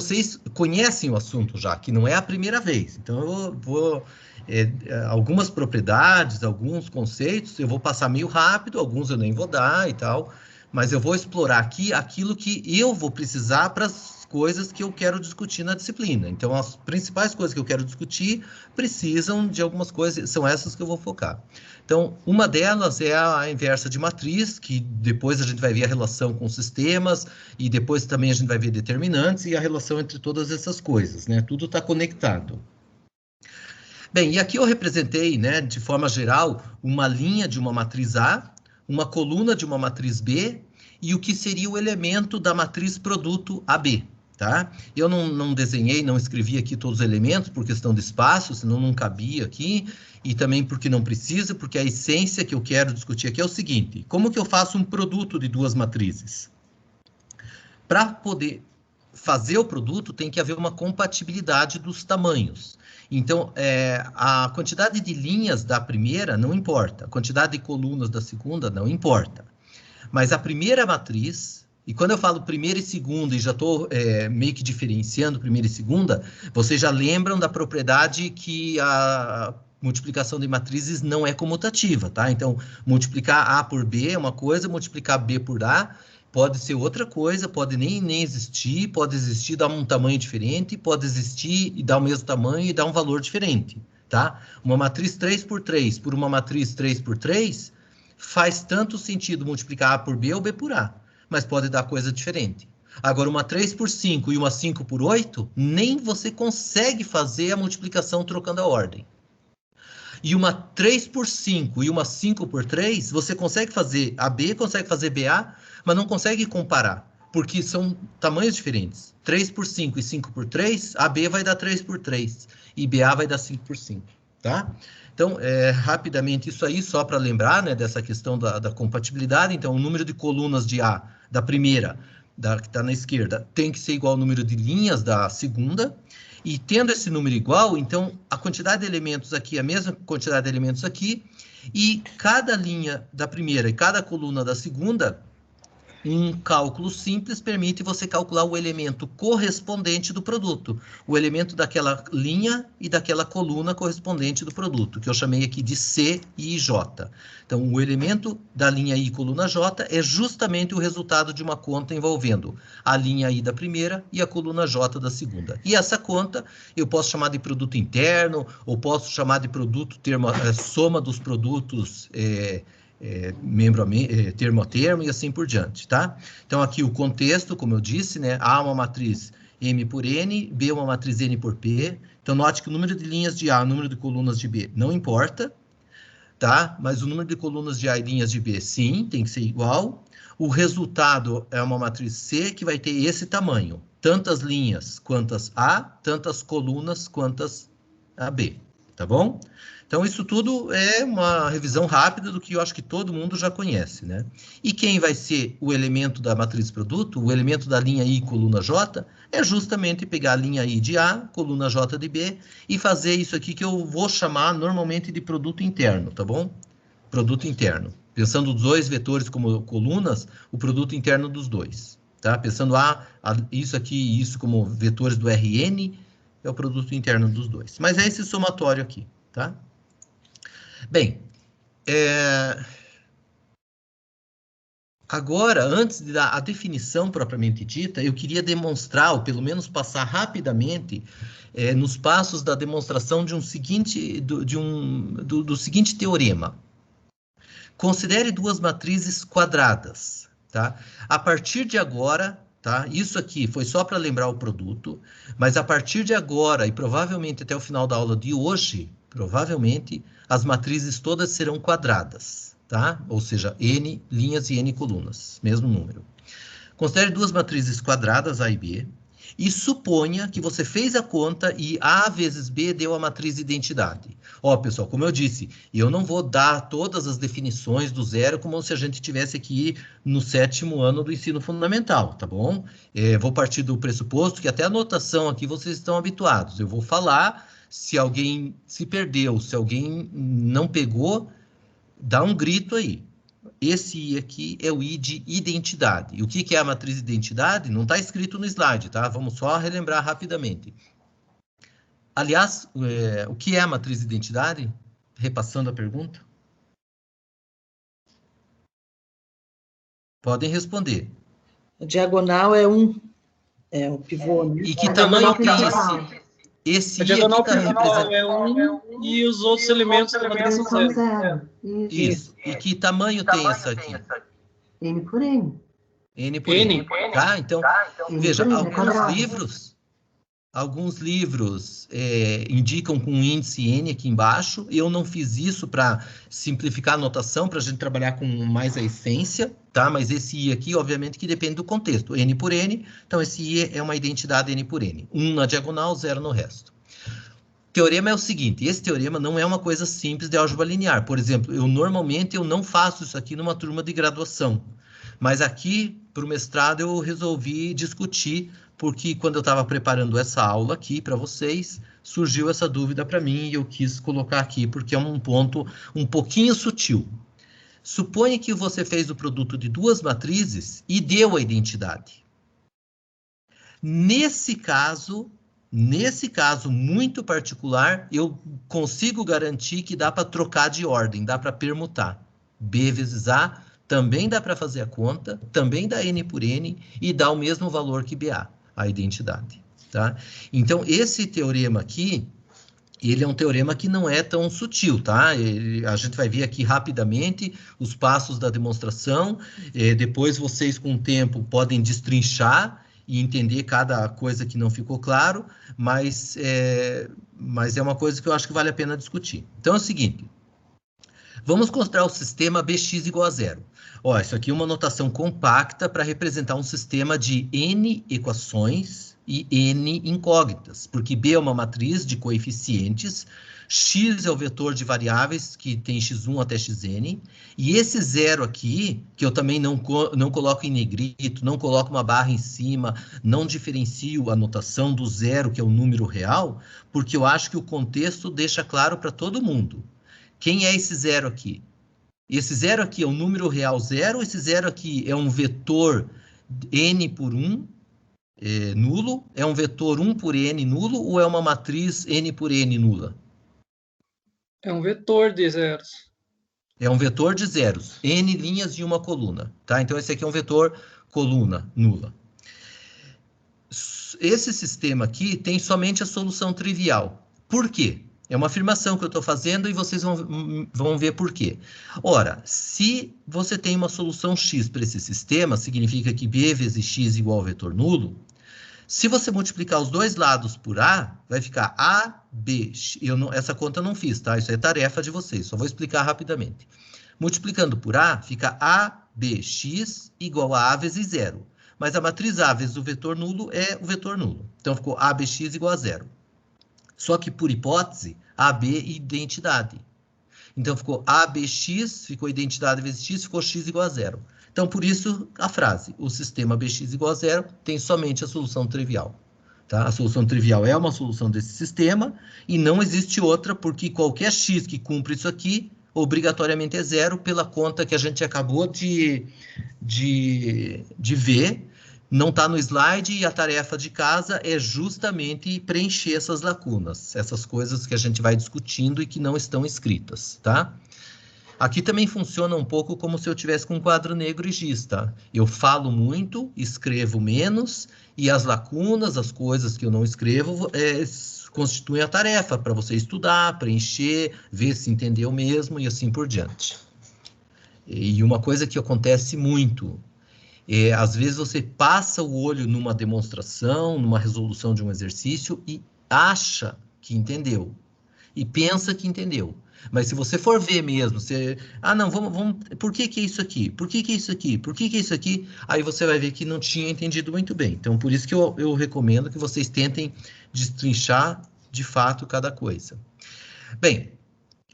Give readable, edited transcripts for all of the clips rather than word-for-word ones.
vocês conhecem o assunto já, que não é a primeira vez. Então, eu vou... algumas propriedades, alguns conceitos, eu vou passar meio rápido, alguns eu nem vou dar e tal, mas eu vou explorar aqui aquilo que eu vou precisar para as coisas que eu quero discutir na disciplina. Então, as principais coisas que eu quero discutir precisam de algumas coisas, são essas que eu vou focar. Então, uma delas é a inversa de matriz, que depois a gente vai ver a relação com sistemas, e depois também a gente vai ver determinantes e a relação entre todas essas coisas, né? Tudo está conectado. Bem, e aqui eu representei, né, de forma geral, uma linha de uma matriz A, uma coluna de uma matriz B, e o que seria o elemento da matriz produto AB, tá? Eu não desenhei, não escrevi aqui todos os elementos por questão de espaço, senão não cabia aqui, e também porque não precisa, porque a essência que eu quero discutir aqui é o seguinte: como que eu faço um produto de duas matrizes? Para poder fazer o produto, tem que haver uma compatibilidade dos tamanhos. Então, a quantidade de linhas da primeira não importa, a quantidade de colunas da segunda não importa. Mas a primeira matriz, e quando eu falo primeira e segunda, e já estou meio que diferenciando primeira e segunda, vocês já lembram da propriedade que a multiplicação de matrizes não é comutativa, tá? Então, multiplicar A por B é uma coisa, multiplicar B por A pode ser outra coisa, pode nem existir, pode existir e dar um tamanho diferente, pode existir e dar o mesmo tamanho e dar um valor diferente, tá? Uma matriz 3 por 3 por uma matriz 3 por 3 faz tanto sentido multiplicar A por B ou B por A, mas pode dar coisa diferente. Agora, uma 3 por 5 e uma 5 por 8, nem você consegue fazer a multiplicação trocando a ordem. E uma 3 por 5 e uma 5 por 3, você consegue fazer AB, consegue fazer BA, mas não consegue comparar, porque são tamanhos diferentes. 3 por 5 e 5 por 3, AB vai dar 3 por 3 e BA vai dar 5 por 5, tá? Então, rapidamente isso aí, só para lembrar, né, dessa questão da compatibilidade. Então, o número de colunas de A, da primeira, que está na esquerda, tem que ser igual ao número de linhas da segunda. E tendo esse número igual, então, a quantidade de elementos aqui é a mesma quantidade de elementos aqui, e cada linha da primeira e cada coluna da segunda, um cálculo simples permite você calcular o elemento correspondente do produto, o elemento daquela linha e daquela coluna correspondente do produto, que eu chamei aqui de C e J. Então, o elemento da linha I coluna J é justamente o resultado de uma conta envolvendo a linha I da primeira e a coluna J da segunda. E essa conta eu posso chamar de produto interno, ou posso chamar de produto soma dos produtos termo a termo e assim por diante, tá? Então, aqui o contexto, como eu disse, né? A uma matriz M por N, B uma matriz N por P. Então, note que o número de linhas de A, o número de colunas de B não importa, tá? Mas o número de colunas de A e linhas de B, sim, tem que ser igual. O resultado é uma matriz C que vai ter esse tamanho. Tantas linhas quantas A, tantas colunas quantas a B, tá bom? Então, isso tudo é uma revisão rápida do que eu acho que todo mundo já conhece, né? E quem vai ser o elemento da matriz produto, o elemento da linha I, coluna J, é justamente pegar a linha I de A, coluna J de B, e fazer isso aqui que eu vou chamar normalmente de produto interno, tá bom? Produto interno. Pensando os dois vetores como colunas, o produto interno dos dois, tá? Pensando isso aqui e isso como vetores do Rn, é o produto interno dos dois. Mas é esse somatório aqui, tá? Bem, agora, antes de dar a definição propriamente dita, eu queria demonstrar, ou pelo menos passar rapidamente, nos passos da demonstração do seguinte teorema. Considere duas matrizes quadradas, tá? A partir de agora, tá? Isso aqui foi só para lembrar o produto, mas a partir de agora, e provavelmente até o final da aula de hoje, provavelmente, as matrizes todas serão quadradas, tá? Ou seja, N linhas e N colunas, mesmo número. Considere duas matrizes quadradas, A e B, e suponha que você fez a conta e A vezes B deu a matriz identidade. Ó, pessoal, como eu disse, eu não vou dar todas as definições do zero como se a gente tivesse aqui no 7º ano do ensino fundamental, tá bom? Vou partir do pressuposto que até a notação aqui vocês estão habituados. Eu vou falar, se alguém se perdeu, se alguém não pegou, dá um grito aí. Esse I aqui é o I de identidade. E o que é a matriz de identidade? Não está escrito no slide, tá? Vamos só relembrar rapidamente. Aliás, o que é a matriz de identidade? Repassando a pergunta. Podem responder. A diagonal é o pivô, né? E que tamanho tem esse A I diagonal aqui está representando? é 1 e os outros elementos da matriz são São 0. zero. Isso. E que tamanho tem essa aqui? N por N. N por N. Tá? Então, veja, N por N, alguns livros indicam com um índice N aqui embaixo. Eu não fiz isso para simplificar a notação, para a gente trabalhar com mais a essência, tá? Mas esse I aqui, obviamente, que depende do contexto. N por N, então esse I é uma identidade N por N. 1 na diagonal, 0 no resto. O teorema é o seguinte, esse teorema não é uma coisa simples de álgebra linear. Por exemplo, normalmente eu não faço isso aqui numa turma de graduação. Mas aqui, para o mestrado, eu resolvi discutir, porque quando eu estava preparando essa aula aqui para vocês, surgiu essa dúvida para mim e eu quis colocar aqui, porque é um ponto um pouquinho sutil. Suponha que você fez o produto de duas matrizes e deu a identidade. Nesse caso muito particular, eu consigo garantir que dá para trocar de ordem, dá para permutar. B vezes A, também dá para fazer a conta, também dá N por N e dá o mesmo valor que BA, a identidade. Tá? Então, esse teorema aqui, ele é um teorema que não é tão sutil, tá? A gente vai ver aqui rapidamente os passos da demonstração, depois vocês com o tempo podem destrinchar e entender cada coisa que não ficou claro, mas é uma coisa que eu acho que vale a pena discutir. Então é o seguinte, vamos considerar o sistema Bx igual a zero. Ó, isso aqui é uma notação compacta para representar um sistema de N equações e N incógnitas, porque B é uma matriz de coeficientes, X é o vetor de variáveis que tem x1 até xn, e esse zero aqui, que eu também não coloco em negrito, não coloco uma barra em cima, não diferencio a notação do zero, que é o número real, porque eu acho que o contexto deixa claro para todo mundo. Quem é esse zero aqui? Esse zero aqui é um número real zero, esse zero aqui é um vetor n por 1, nulo, é um vetor 1 por n nulo, ou é uma matriz n por n nula? É um vetor de zeros. É um vetor de zeros, n linhas e uma coluna, tá? Então, esse aqui é um vetor coluna nula. Esse sistema aqui tem somente a solução trivial. Por quê? É uma afirmação que eu estou fazendo e vocês vão ver por quê. Ora, se você tem uma solução x para esse sistema, significa que b vezes x igual ao vetor nulo. Se você multiplicar os dois lados por A, vai ficar AB. Essa conta eu não fiz, tá? Isso é tarefa de vocês, só vou explicar rapidamente. Multiplicando por A, fica ABX igual a vezes zero. Mas a matriz A vezes o vetor nulo é o vetor nulo. Então, ficou ABX igual a zero. Só que, por hipótese, AB identidade. Então, ficou ABX, ficou identidade vezes x, ficou x igual a zero. Então, por isso, a frase, o sistema Bx igual a zero tem somente a solução trivial. Tá? A solução trivial é uma solução desse sistema e não existe outra, porque qualquer x que cumpre isso aqui, obrigatoriamente é zero, pela conta que a gente acabou de ver. Não está no slide e a tarefa de casa é justamente preencher essas lacunas, essas coisas que a gente vai discutindo e que não estão escritas, tá? Aqui também funciona um pouco como se eu tivesse com um quadro negro e giz, tá? Eu falo muito, escrevo menos, e as lacunas, as coisas que eu não escrevo, constituem a tarefa para você estudar, preencher, ver se entendeu mesmo e assim por diante. E uma coisa que acontece muito, às vezes você passa o olho numa demonstração, numa resolução de um exercício e acha que entendeu, e pensa que entendeu. Mas se você for ver mesmo, não, vamos, por que é isso aqui? Por que é isso aqui? Por que é isso aqui? Aí você vai ver que não tinha entendido muito bem. Então, por isso que eu recomendo que vocês tentem destrinchar, de fato, cada coisa. Bem,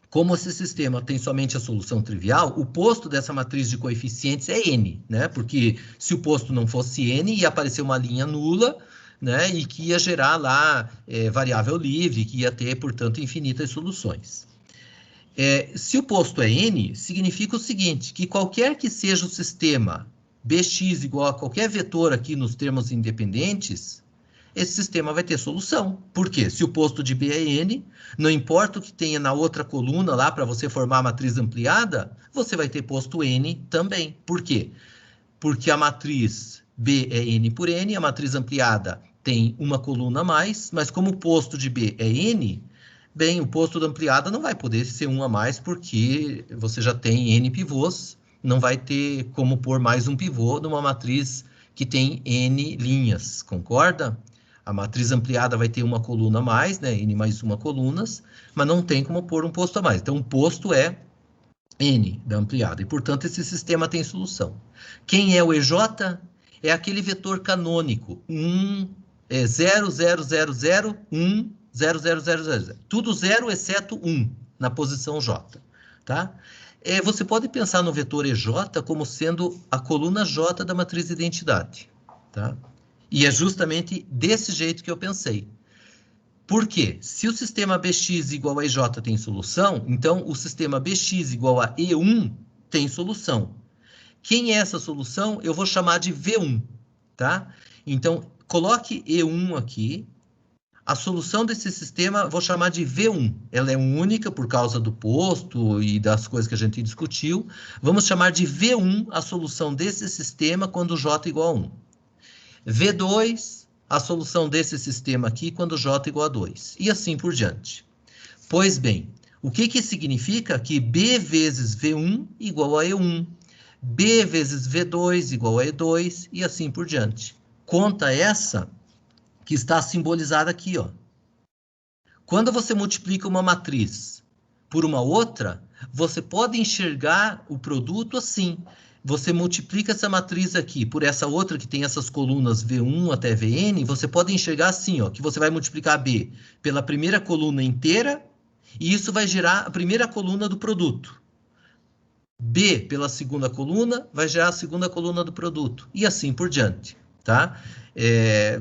como esse sistema tem somente a solução trivial, o posto dessa matriz de coeficientes é n, né? Porque se o posto não fosse n, ia aparecer uma linha nula, né? E que ia gerar lá variável livre, que ia ter, portanto, infinitas soluções. Se o posto é N, significa o seguinte, que qualquer que seja o sistema Bx igual a qualquer vetor aqui nos termos independentes, esse sistema vai ter solução. Por quê? Se o posto de B é N, não importa o que tenha na outra coluna lá para você formar a matriz ampliada, você vai ter posto N também. Por quê? Porque a matriz B é N por N, a matriz ampliada tem uma coluna a mais, mas como o posto de B é N, bem, o posto da ampliada não vai poder ser um a mais, porque você já tem N pivôs, não vai ter como pôr mais um pivô numa matriz que tem N linhas, concorda? A matriz ampliada vai ter uma coluna a mais, né? N mais uma colunas, mas não tem como pôr um posto a mais. Então, o posto é N da ampliada, e, portanto, esse sistema tem solução. Quem é o EJ? É aquele vetor canônico, 0, 0, 0, 0, 1, 0, 0, 0, 0, 0. Tudo 0, exceto 1, na posição J, tá? Você pode pensar no vetor EJ como sendo a coluna J da matriz de identidade, tá? E é justamente desse jeito que eu pensei. Por quê? Se o sistema Bx igual a EJ tem solução, então o sistema Bx igual a E1 tem solução. Quem é essa solução? Eu vou chamar de V1, tá? Então, coloque E1 aqui. A solução desse sistema, vou chamar de V1. Ela é única por causa do posto e das coisas que a gente discutiu. Vamos chamar de V1 a solução desse sistema quando J igual a 1. V2, a solução desse sistema aqui quando J igual a 2. E assim por diante. Pois bem, o que significa? Que B vezes V1 igual a E1. B vezes V2 igual a E2 e assim por diante. Conta essa que está simbolizada aqui, ó. Quando você multiplica uma matriz por uma outra, você pode enxergar o produto assim. Você multiplica essa matriz aqui por essa outra que tem essas colunas V1 até Vn, você pode enxergar assim, ó, que você vai multiplicar B pela primeira coluna inteira, e isso vai gerar a primeira coluna do produto. B pela segunda coluna vai gerar a segunda coluna do produto, e assim por diante, tá?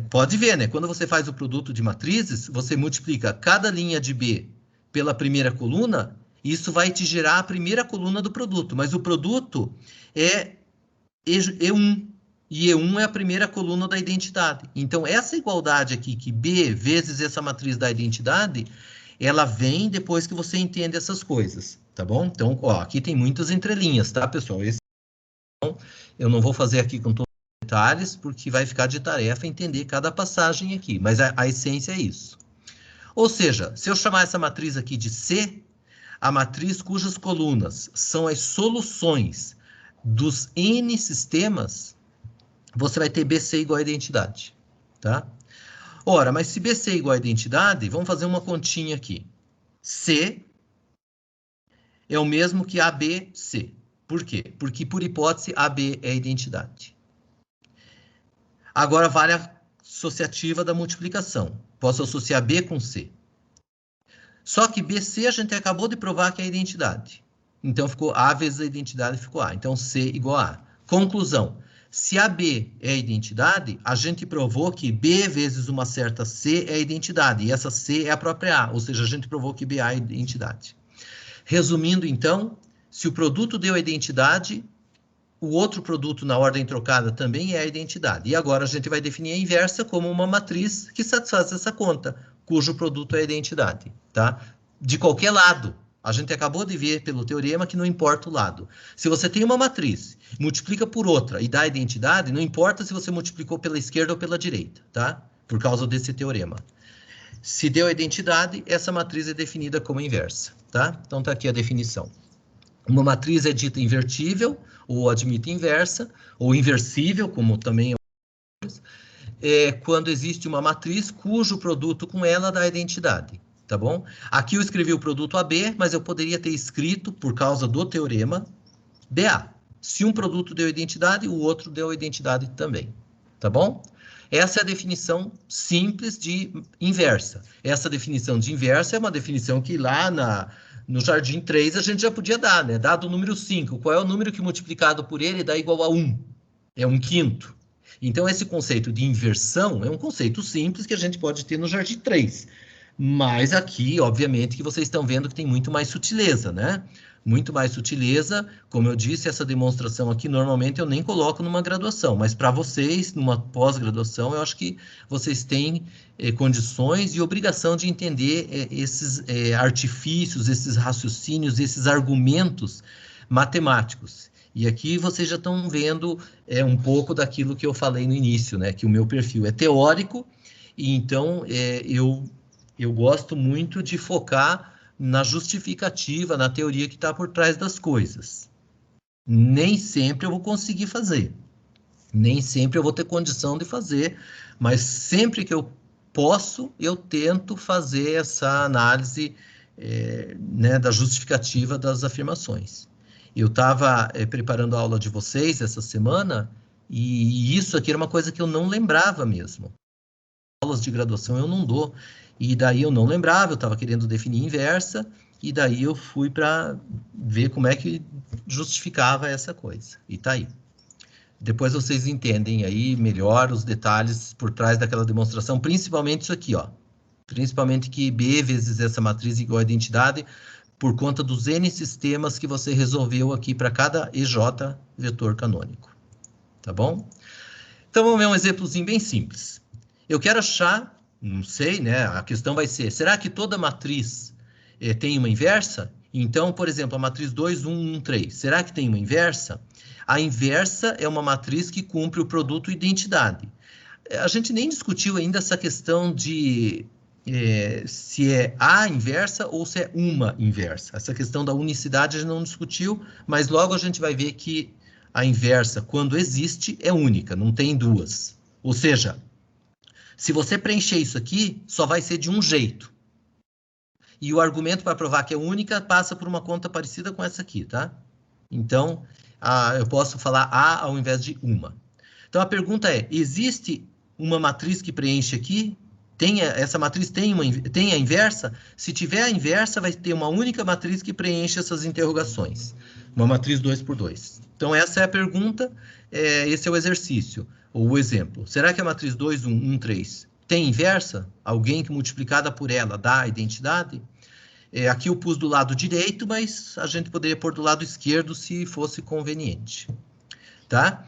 Pode ver, né? Quando você faz o produto de matrizes, você multiplica cada linha de B pela primeira coluna, isso vai te gerar a primeira coluna do produto, mas o produto é E1, e E1 é a primeira coluna da identidade. Então, essa igualdade aqui, que B vezes essa matriz da identidade, ela vem depois que você entende essas coisas, tá bom? Então, ó, aqui tem muitas entrelinhas, tá, pessoal? Eu não vou fazer aqui com todos os detalhes, porque vai ficar de tarefa entender cada passagem aqui, mas a essência é isso. Ou seja, se eu chamar essa matriz aqui de C, a matriz cujas colunas são as soluções dos N sistemas, você vai ter BC igual a identidade, tá? Ora, mas se BC é igual a identidade, vamos fazer uma continha aqui. C é o mesmo que ABC. Por quê? Porque, por hipótese, AB é a identidade. Agora, vale a associativa da multiplicação. Posso associar B com C. Só que BC a gente acabou de provar que é a identidade. Então, ficou A vezes a identidade, ficou A. Então, C igual a A. Conclusão. Se AB é a identidade, a gente provou que B vezes uma certa C é a identidade. E essa C é a própria A. Ou seja, a gente provou que BA é a identidade. Resumindo, então, se o produto deu a identidade, o outro produto na ordem trocada também é a identidade. E agora a gente vai definir a inversa como uma matriz que satisfaz essa conta, cujo produto é a identidade, tá? De qualquer lado. A gente acabou de ver pelo teorema que não importa o lado. Se você tem uma matriz, multiplica por outra e dá a identidade, não importa se você multiplicou pela esquerda ou pela direita, tá? Por causa desse teorema. Se deu a identidade, essa matriz é definida como inversa, tá? Então tá aqui a definição. Uma matriz é dita invertível, ou admite inversa, ou inversível, como também é quando existe uma matriz cujo produto com ela dá a identidade. Tá bom? Aqui eu escrevi o produto AB, mas eu poderia ter escrito, por causa do teorema, BA. Se um produto deu identidade, o outro deu identidade também. Tá bom? Essa é a definição simples de inversa. Essa definição de inversa é uma definição que lá no Jardim 3 a gente já podia dar, né? Dado o número 5, qual é o número que multiplicado por ele dá igual a 1? É 1/5. Então, esse conceito de inversão é um conceito simples que a gente pode ter no Jardim 3. Mas aqui, obviamente, que vocês estão vendo que tem muito mais sutileza, né? Muito mais sutileza. Como eu disse, essa demonstração aqui, normalmente eu nem coloco numa graduação, mas para vocês, numa pós-graduação, eu acho que vocês têm condições e obrigação de entender esses artifícios, esses raciocínios, esses argumentos matemáticos. E aqui vocês já estão vendo um pouco daquilo que eu falei no início, né? Que o meu perfil é teórico, e então eu gosto muito de focar na justificativa, na teoria que está por trás das coisas. Nem sempre eu vou conseguir fazer, nem sempre eu vou ter condição de fazer, mas sempre que eu posso, eu tento fazer essa análise né, da justificativa das afirmações. Eu estava preparando a aula de vocês essa semana, e isso aqui era uma coisa que eu não lembrava mesmo. Aulas de graduação eu não dou, e daí eu não lembrava, eu estava querendo definir inversa, e daí eu fui para ver como é que justificava essa coisa, e tá aí. Depois vocês entendem aí melhor os detalhes por trás daquela demonstração, principalmente isso aqui, ó. Principalmente que B vezes essa matriz igual a identidade, por conta dos N sistemas que você resolveu aqui para cada EJ vetor canônico. Tá bom? Então, vamos ver um exemplozinho bem simples. Eu quero achar, não sei, né? A questão vai ser, será que toda matriz tem uma inversa? Então, por exemplo, a matriz 2, 1, 1, 3, será que tem uma inversa? A inversa é uma matriz que cumpre o produto identidade. A gente nem discutiu ainda essa questão de se é a inversa ou se é uma inversa. Essa questão da unicidade a gente não discutiu, mas logo a gente vai ver que a inversa, quando existe, é única, não tem duas. Ou seja, se você preencher isso aqui, só vai ser de um jeito. E o argumento para provar que é única passa por uma conta parecida com essa aqui, tá? Então, eu posso falar a ao invés de uma. Então, a pergunta é, existe uma matriz que preenche aqui? Essa matriz tem a inversa? Se tiver a inversa, vai ter uma única matriz que preenche essas interrogações. Uma matriz 2 por 2. Então, essa é a pergunta, esse é o exercício, ou o exemplo. Será que a matriz 2, 1, 1, 3 tem inversa? Alguém que multiplicada por ela dá a identidade? Aqui eu pus do lado direito, mas a gente poderia pôr do lado esquerdo se fosse conveniente. Tá?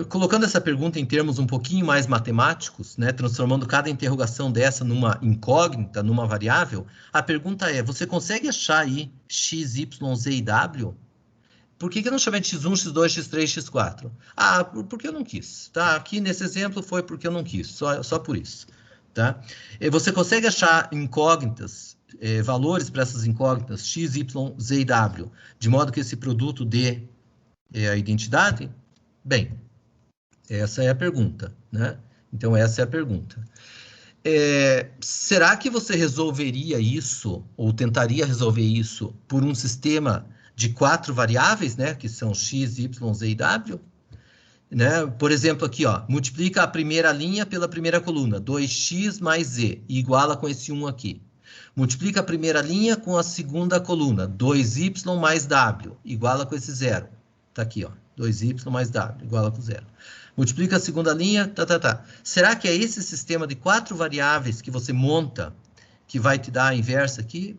Colocando essa pergunta em termos um pouquinho mais matemáticos, né, transformando cada interrogação dessa numa incógnita, numa variável, a pergunta é, você consegue achar aí x, y, z e w? Por que eu não chamei de x1, x2, x3, x4? Ah, porque eu não quis, tá? Aqui nesse exemplo foi porque eu não quis, só por isso, tá? Você consegue achar incógnitas, valores para essas incógnitas, x, y, z e w, de modo que esse produto dê a identidade? Bem, essa é a pergunta, né? Então, essa é a pergunta. Será que você resolveria isso, ou tentaria resolver isso, por um sistema de 4 variáveis, né? Que são x, y, z e w? Né? Por exemplo, aqui, ó, multiplica a primeira linha pela primeira coluna, 2x mais z, e iguala com esse 1 aqui. Multiplica a primeira linha com a segunda coluna, 2y mais w, iguala com esse 0. Tá aqui, ó, 2y mais w, iguala com 0. Multiplica a segunda linha, Será que é esse sistema de 4 variáveis que você monta que vai te dar a inversa aqui?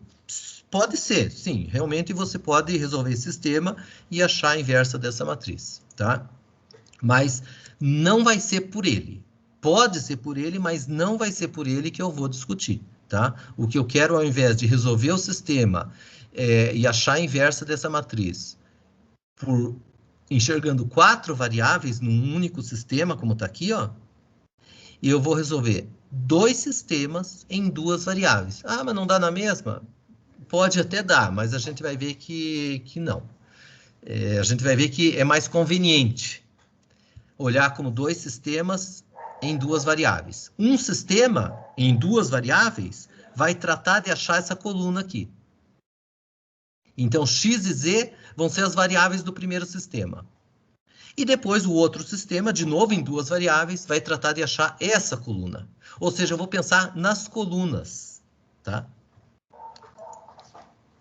Pode ser, sim. Realmente você pode resolver esse sistema e achar a inversa dessa matriz, tá? Mas não vai ser por ele. Pode ser por ele, mas não vai ser por ele que eu vou discutir, tá? O que eu quero, ao invés de resolver o sistema e achar a inversa dessa matriz por enxergando 4 variáveis num único sistema, como está aqui, ó, e eu vou resolver 2 sistemas em 2 variáveis. Ah, mas não dá na mesma? Pode até dar, mas a gente vai ver que não. A gente vai ver que é mais conveniente olhar como 2 sistemas em 2 variáveis. Um sistema em 2 variáveis vai tratar de achar essa coluna aqui. Então, x e z vão ser as variáveis do primeiro sistema. E depois o outro sistema, de novo em 2 variáveis, vai tratar de achar essa coluna. Ou seja, eu vou pensar nas colunas, tá?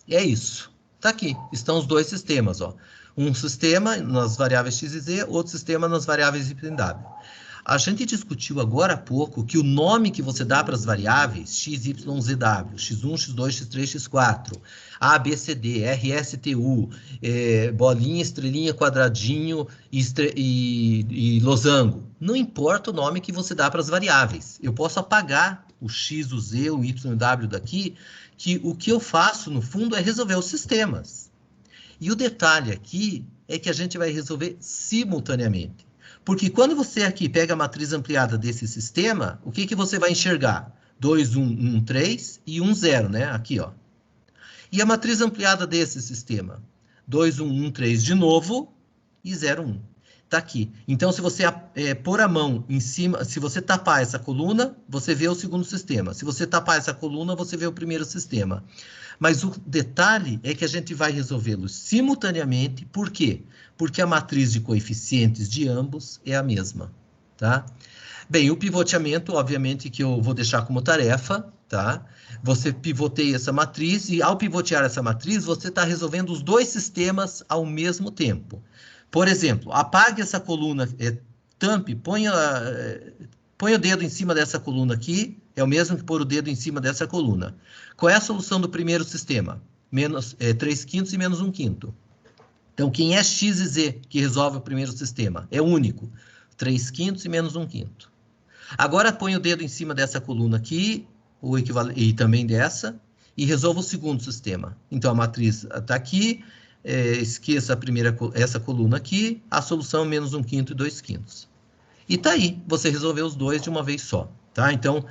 E é isso. Tá aqui, estão os 2 sistemas, ó. Um sistema nas variáveis x e z, outro sistema nas variáveis y e w. A gente discutiu agora há pouco que o nome que você dá para as variáveis, x, y, z, w, x1, x2, x3, x4, a, b, c, d, r, s, t, u, bolinha, estrelinha, quadradinho e losango. Não importa o nome que você dá para as variáveis. Eu posso apagar o x, o z, o y e o w daqui, que o que eu faço, no fundo, é resolver os sistemas. E o detalhe aqui é que a gente vai resolver simultaneamente. Porque quando você aqui pega a matriz ampliada desse sistema, o que, que você vai enxergar? 2, 1, 1, 3 e 1, 0, né? Aqui, ó. E a matriz ampliada desse sistema? 2, 1, 1, 3 de novo e 0, 1. Tá aqui. Então, se você pôr a mão em cima, se você tapar essa coluna, você vê o segundo sistema. Se você tapar essa coluna, você vê o primeiro sistema. Mas o detalhe é que a gente vai resolvê-los simultaneamente. Por quê? Porque a matriz de coeficientes de ambos é a mesma, tá? Bem, o pivoteamento, obviamente, que eu vou deixar como tarefa, tá? Você pivoteia essa matriz e, ao pivotear essa matriz, você está resolvendo os dois sistemas ao mesmo tempo. Por exemplo, apague essa coluna, tampe, ponha o dedo em cima dessa coluna aqui, é o mesmo que pôr o dedo em cima dessa coluna. Qual é a solução do primeiro sistema? 3/5 e menos 1/5. Então, quem é x e z que resolve o primeiro sistema? É único. 3/5 e menos 1/5. Agora, põe o dedo em cima dessa coluna aqui, e também dessa, e resolva o segundo sistema. Então, a matriz está aqui, esqueça essa coluna aqui, a solução é menos 1/5 e 2/5. E tá aí, você resolveu os dois de uma vez só, tá? Então,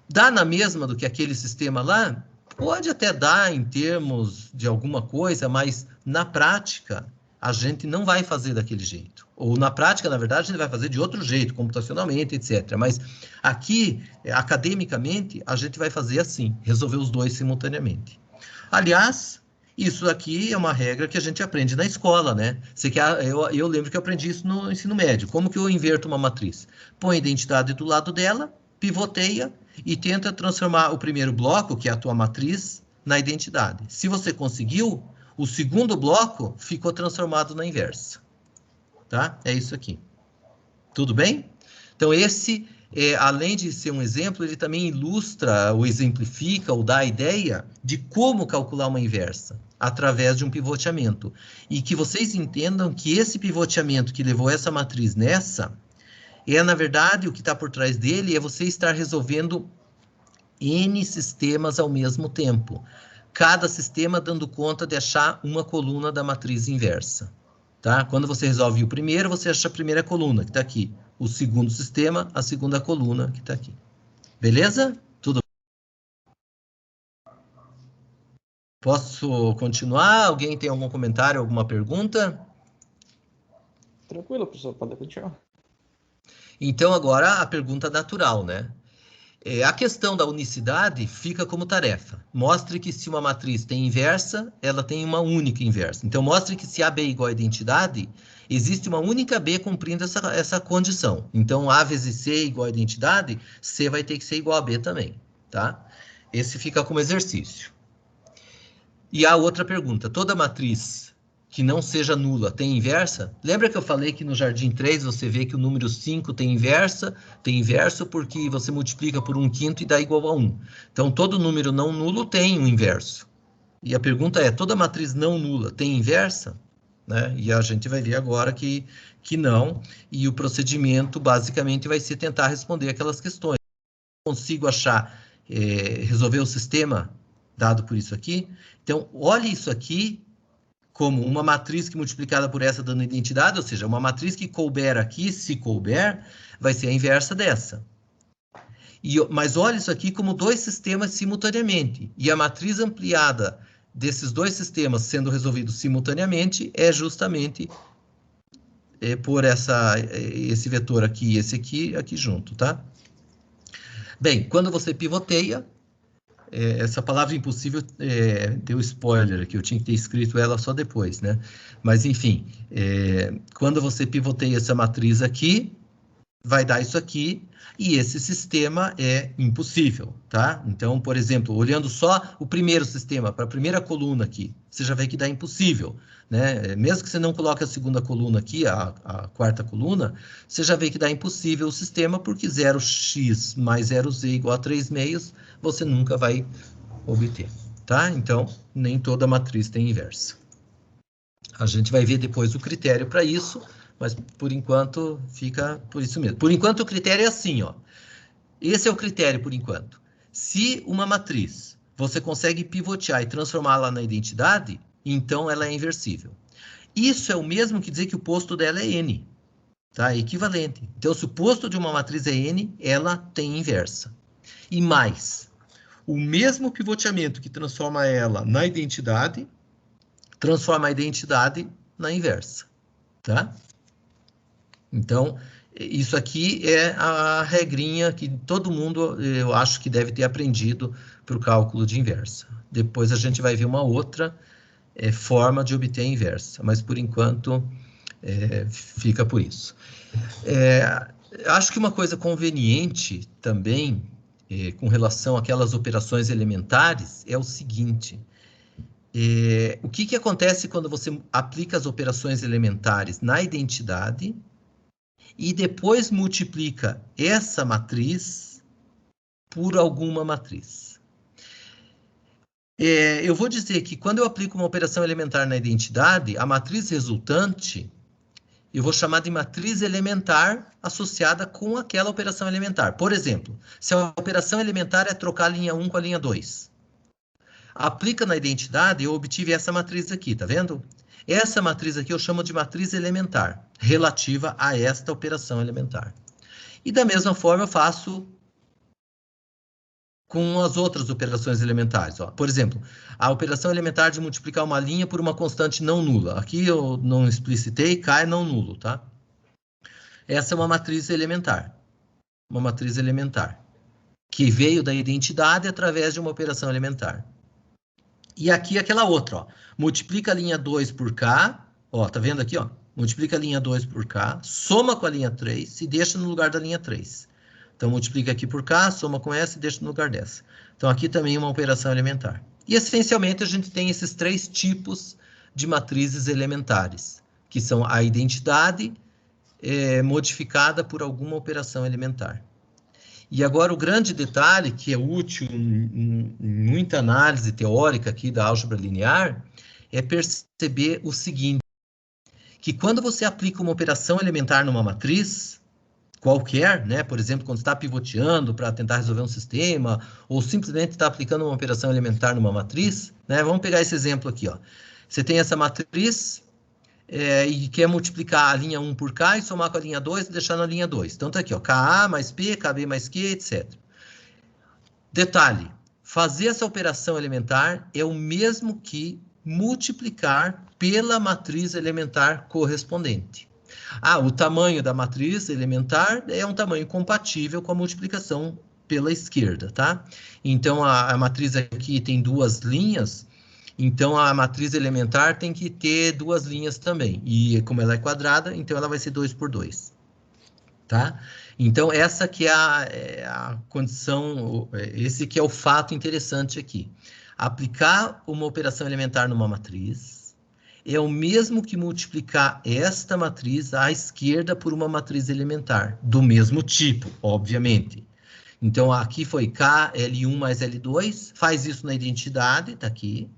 dá na mesma do que aquele sistema lá? Pode até dar em termos de alguma coisa, mas na prática, a gente não vai fazer daquele jeito. Ou na prática, na verdade, a gente vai fazer de outro jeito, computacionalmente, etc. Mas aqui, academicamente, a gente vai fazer assim, resolver os dois simultaneamente. Aliás, isso aqui é uma regra que a gente aprende na escola, né? Eu lembro que eu aprendi isso no ensino médio. Como que eu inverto uma matriz? Põe a identidade do lado dela, pivoteia e tenta transformar o primeiro bloco, que é a tua matriz, na identidade. Se você conseguiu, o segundo bloco ficou transformado na inversa. Tá? É isso aqui. Tudo bem? Então, esse, além de ser um exemplo, ele também ilustra, ou exemplifica, ou dá a ideia de como calcular uma inversa, através de um pivoteamento. E que vocês entendam que esse pivoteamento que levou essa matriz nessa, na verdade, o que está por trás dele é você estar resolvendo N sistemas ao mesmo tempo. Cada sistema dando conta de achar uma coluna da matriz inversa. Tá? Quando você resolve o primeiro, você acha a primeira coluna, que está aqui. O segundo sistema, a segunda coluna, que está aqui. Beleza? Tudo bem? Posso continuar? Alguém tem algum comentário, alguma pergunta? Tranquilo, professor, pode continuar. Então, agora a pergunta natural, né? A questão da unicidade fica como tarefa. Mostre que se uma matriz tem inversa, ela tem uma única inversa. Então, mostre que se AB é igual a identidade, existe uma única B cumprindo essa condição. Então, A vezes C é igual a identidade, C vai ter que ser igual a B também, tá? Esse fica como exercício. E a outra pergunta, toda matriz que não seja nula tem inversa? Lembra que eu falei que no Jardim 3 você vê que o número 5 tem inverso porque você multiplica por 1/5 e dá igual a 1. Então, todo número não nulo tem um inverso. E a pergunta é, toda matriz não nula tem inversa? Né? E a gente vai ver agora que não, e o procedimento basicamente vai ser tentar responder aquelas questões. Consigo achar, resolver o sistema dado por isso aqui? Então, olhe isso aqui como uma matriz que multiplicada por essa dando identidade, ou seja, uma matriz que couber aqui, se couber, vai ser a inversa dessa. Mas olha isso aqui como dois sistemas simultaneamente. E a matriz ampliada desses dois sistemas sendo resolvidos simultaneamente é justamente por esse vetor aqui e esse aqui junto, tá? Bem, quando você pivoteia, essa palavra impossível deu spoiler aqui, eu tinha que ter escrito ela só depois, né? Mas, enfim, quando você pivoteia essa matriz aqui, vai dar isso aqui, e esse sistema é impossível, tá? Então, por exemplo, olhando só o primeiro sistema, para a primeira coluna aqui, você já vê que dá impossível, né? Mesmo que você não coloque a segunda coluna aqui, a quarta coluna, você já vê que dá impossível o sistema, porque 0x mais 0z igual a 3 meios, você nunca vai obter, tá? Então, nem toda matriz tem inversa. A gente vai ver depois o critério para isso, mas por enquanto fica por isso mesmo. Por enquanto o critério é assim, ó. Esse é o critério por enquanto. Se uma matriz você consegue pivotear e transformá-la na identidade, então ela é inversível. Isso é o mesmo que dizer que o posto dela é n, tá? É equivalente. Então, se o posto de uma matriz é n, ela tem inversa. E mais, o mesmo pivoteamento que transforma ela na identidade, transforma a identidade na inversa, tá? Então, isso aqui é a regrinha que todo mundo, eu acho que deve ter aprendido para o cálculo de inversa. Depois a gente vai ver uma outra forma de obter a inversa, mas por enquanto fica por isso. Acho que uma coisa conveniente também, com relação àquelas operações elementares, é o seguinte: o que acontece quando você aplica as operações elementares na identidade e depois multiplica essa matriz por alguma matriz? Eu vou dizer que quando eu aplico uma operação elementar na identidade, a matriz resultante, eu vou chamar de matriz elementar associada com aquela operação elementar. Por exemplo, se a operação elementar é trocar a linha 1 com a linha 2. Aplica na identidade, eu obtive essa matriz aqui, tá vendo? Essa matriz aqui eu chamo de matriz elementar, relativa a esta operação elementar. E da mesma forma eu faço com as outras operações elementares. Ó. Por exemplo, a operação elementar de multiplicar uma linha por uma constante não nula. Aqui eu não explicitei, K é não nulo, tá? Essa é uma matriz elementar. Uma matriz elementar, que veio da identidade através de uma operação elementar. E aqui aquela outra, ó. Multiplica a linha 2 por K, ó, tá vendo aqui, ó? Multiplica a linha 2 por K, soma com a linha 3 e deixa no lugar da linha 3. Então, multiplica aqui por K, soma com essa e deixa no lugar dessa. Então, aqui também uma operação elementar. E, essencialmente, a gente tem esses três tipos de matrizes elementares, que são a identidade modificada por alguma operação elementar. E agora o grande detalhe, que é útil em muita análise teórica aqui da álgebra linear, é perceber o seguinte, que quando você aplica uma operação elementar numa matriz, qualquer, né? Por exemplo, quando está pivoteando para tentar resolver um sistema, ou simplesmente está aplicando uma operação elementar numa matriz, né? Vamos pegar esse exemplo aqui, ó. Você tem essa matriz e quer multiplicar a linha 1 por K e somar com a linha 2 e deixar na linha 2. Então, tá aqui, ó, KA mais P, KB mais Q, etc. Detalhe, fazer essa operação elementar é o mesmo que multiplicar pela matriz elementar correspondente. O tamanho da matriz elementar é um tamanho compatível com a multiplicação pela esquerda, tá? Então, a matriz aqui tem duas linhas, então a matriz elementar tem que ter duas linhas também. E como ela é quadrada, então ela vai ser 2 por 2, tá? Então, essa que é a condição, esse que é o fato interessante aqui. Aplicar uma operação elementar numa matriz é o mesmo que multiplicar esta matriz à esquerda por uma matriz elementar, do mesmo tipo, obviamente. Então, aqui foi K, L1 mais L2, faz isso na identidade, tá aqui,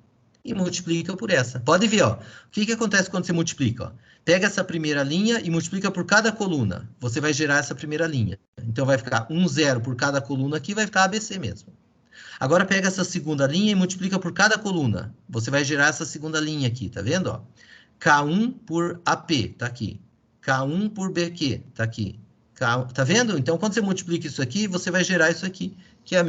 e multiplica por essa. Pode ver, ó, o que acontece quando você multiplica? Ó? Pega essa primeira linha e multiplica por cada coluna. Você vai gerar essa primeira linha. Então, vai ficar 1, 0 por cada coluna aqui, vai ficar ABC mesmo. Agora, pega essa segunda linha e multiplica por cada coluna. Você vai gerar essa segunda linha aqui, tá vendo? Ó? K1 por AP, tá aqui. K1 por BQ, tá aqui. Tá vendo? Então, quando você multiplica isso aqui, você vai gerar isso aqui, que é a